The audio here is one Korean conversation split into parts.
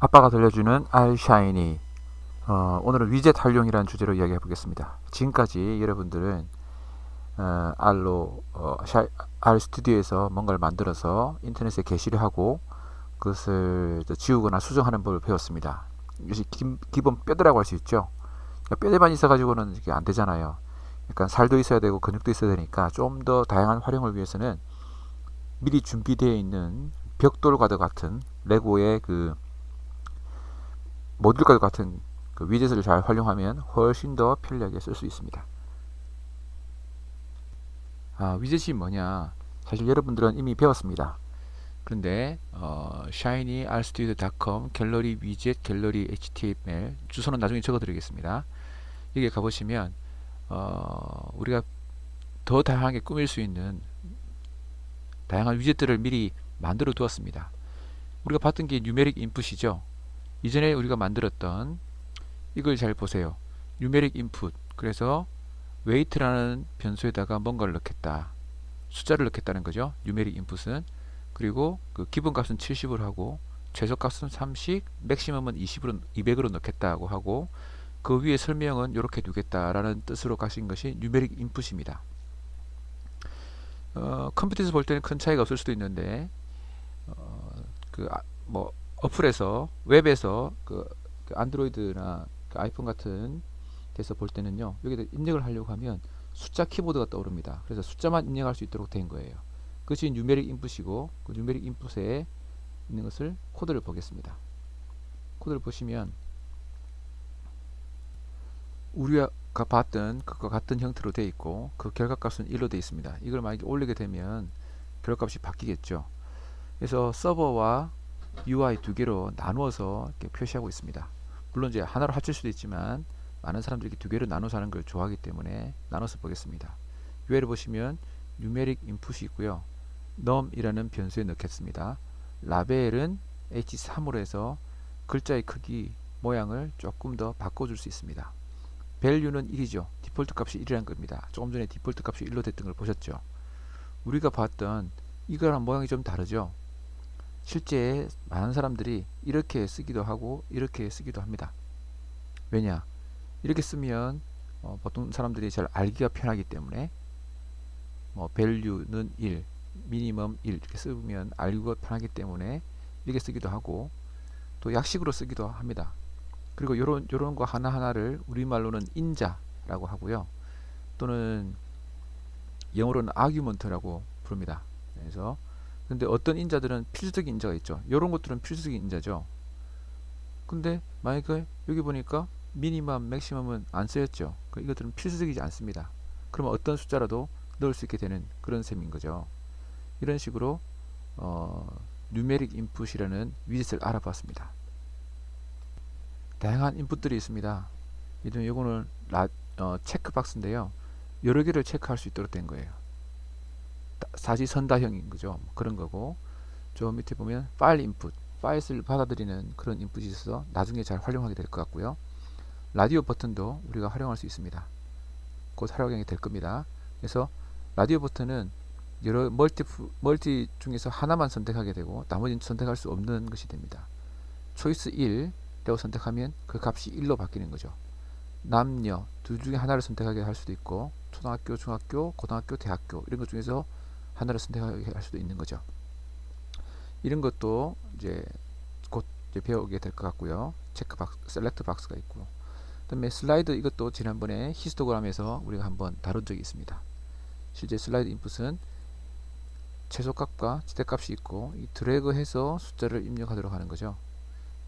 아빠가 들려주는 알샤이니. 오늘은 위젯 활용이라는 주제로 이야기해 보겠습니다. 지금까지 여러분들은 R로 R 스튜디오에서 뭔가를 만들어서 인터넷에 게시를 하고 그것을 지우거나 수정하는 법을 배웠습니다. 이것이 기본 뼈대라고 할 수 있죠. 그러니까 뼈대만 있어 가지고는 이게 안 되잖아요. 약간 살도 있어야 되고 근육도 있어야 되니까 좀 더 다양한 활용을 위해서는 미리 준비되어 있는 벽돌과도 같은 레고의 그 모듈과 같은 그 위젯을 잘 활용하면 훨씬 더 편리하게 쓸 수 있습니다. 위젯이 뭐냐? 사실 여러분들은 이미 배웠습니다. 그런데 shinyRstudio.com 갤러리 위젯 갤러리 html 주소는 나중에 적어드리겠습니다. 여기에 가보시면 우리가 더 다양하게 꾸밀 수 있는 다양한 위젯들을 미리 만들어 두었습니다. 우리가 봤던 게 뉴메릭 인풋이죠. 이전에 우리가 만들었던 이걸 잘 보세요. 뉴메릭 인풋. 그래서 weight라는 변수에다가 뭔가를 넣겠다. 숫자를 넣겠다는 거죠. 뉴메릭 인풋은. 그리고 그 기본값은 70으로 하고 최소값은 30, 맥시멈은 200으로 넣겠다고 하고 그 위에 설명은 이렇게 두겠다라는 뜻으로 가신 것이 뉴메릭 인풋입니다. 컴퓨터에서 볼 때는 큰 차이가 없을 수도 있는데 뭐 어플에서 웹에서 그 안드로이드나 그 아이폰 같은 데서 볼 때는요, 여기다 입력을 하려고 하면 숫자 키보드가 떠오릅니다. 그래서 숫자만 입력할 수 있도록 된 거예요. 그것이 뉴메릭 인풋이고, 그 뉴메릭 인풋에 있는 것을 코드를 보겠습니다. 코드를 보시면 우리가 봤던 그것과 같은 형태로 되어 있고, 그 결과값은 1로 되어 있습니다. 이걸 만약에 올리게 되면 결과값이 바뀌겠죠. 그래서 서버와 UI 두 개로 나누어서 이렇게 표시하고 있습니다. 물론 이제 하나로 합칠 수도 있지만 많은 사람들이 두 개로 나눠서 하는 걸 좋아하기 때문에 나눠서 보겠습니다. UI를 보시면 numeric input이 있고요. num이라는 변수에 넣겠습니다. 라벨은 h3으로 해서 글자의 크기, 모양을 조금 더 바꿔줄 수 있습니다. value는 1이죠. 디폴트 값이 1이라는 겁니다. 조금 전에 디폴트 값이 1로 됐던 걸 보셨죠? 우리가 봤던 이거랑 모양이 좀 다르죠? 실제 많은 사람들이 이렇게 쓰기도 하고 이렇게 쓰기도 합니다. 왜냐? 이렇게 쓰면 보통 사람들이 잘 알기가 편하기 때문에 value는 1, minimum 1 이렇게 쓰면 알기가 편하기 때문에 이렇게 쓰기도 하고 또 약식으로 쓰기도 합니다. 그리고 요런 거 하나하나를 우리말로는 인자라고 하고요. 또는 영어로는 argument라고 부릅니다. 그래서 근데 어떤 인자들은 필수적인 인자가 있죠. 이런 것들은 필수적인 인자죠. 근데 만약에 여기 보니까 미니멈, 맥시멈은 안 쓰였죠. 이것들은 필수적이지 않습니다. 그러면 어떤 숫자라도 넣을 수 있게 되는 그런 셈인 거죠. 이런 식으로 누메릭 인풋이라는 위젯을 알아봤습니다. 다양한 인풋들이 있습니다. 이거는 체크박스인데요. 여러 개를 체크할 수 있도록 된 거예요. 사지선다형인 거죠. 그런 거고, 저 밑에 보면 파일 인풋, 파일을 받아들이는 그런 인풋이 있어서 나중에 잘 활용하게 될 것 같고요. 라디오 버튼도 우리가 활용할 수 있습니다. 곧 활용이 될 겁니다. 그래서 라디오 버튼은 여러 멀티 중에서 하나만 선택하게 되고 나머지는 선택할 수 없는 것이 됩니다. 초이스 1라고 선택하면 그 값이 1로 바뀌는 거죠. 남녀 둘 중에 하나를 선택하게 할 수도 있고 초등학교, 중학교, 고등학교, 대학교 이런 것 중에서 하나를 선택하게 할 수도 있는 거죠. 이런 것도 이제 곧 이제 배우게 될 것 같고요. 체크박스, 셀렉트 박스가 있고, 그다음에 슬라이드, 이것도 지난번에 히스토그램에서 우리가 한번 다룬 적이 있습니다. 실제 슬라이드 인풋은 최소값과 최대값이 있고 이 드래그해서 숫자를 입력하도록 하는 거죠.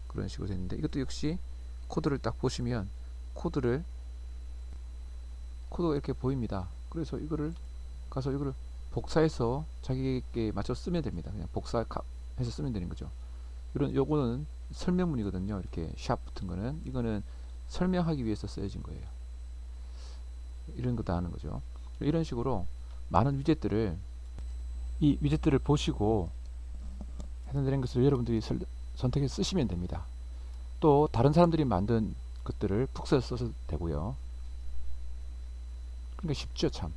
그런 식으로 됐는데 이것도 역시 코드를 딱 보시면 코드가 이렇게 보입니다. 그래서 이거를 가서 이거를 복사해서 자기에게 맞춰 쓰면 됩니다. 그냥 복사해서 쓰면 되는 거죠. 요거는 설명문이거든요. 이렇게 샵 붙은 거는 이거는 설명하기 위해서 쓰여진 거예요. 이런 거 다 하는 거죠. 이런 식으로 많은 이 위젯들을 보시고 해당되는 것을 여러분들이 선택해서 쓰시면 됩니다. 또 다른 사람들이 만든 것들을 푹 써서 써도 되고요. 그러니까 쉽죠, 참.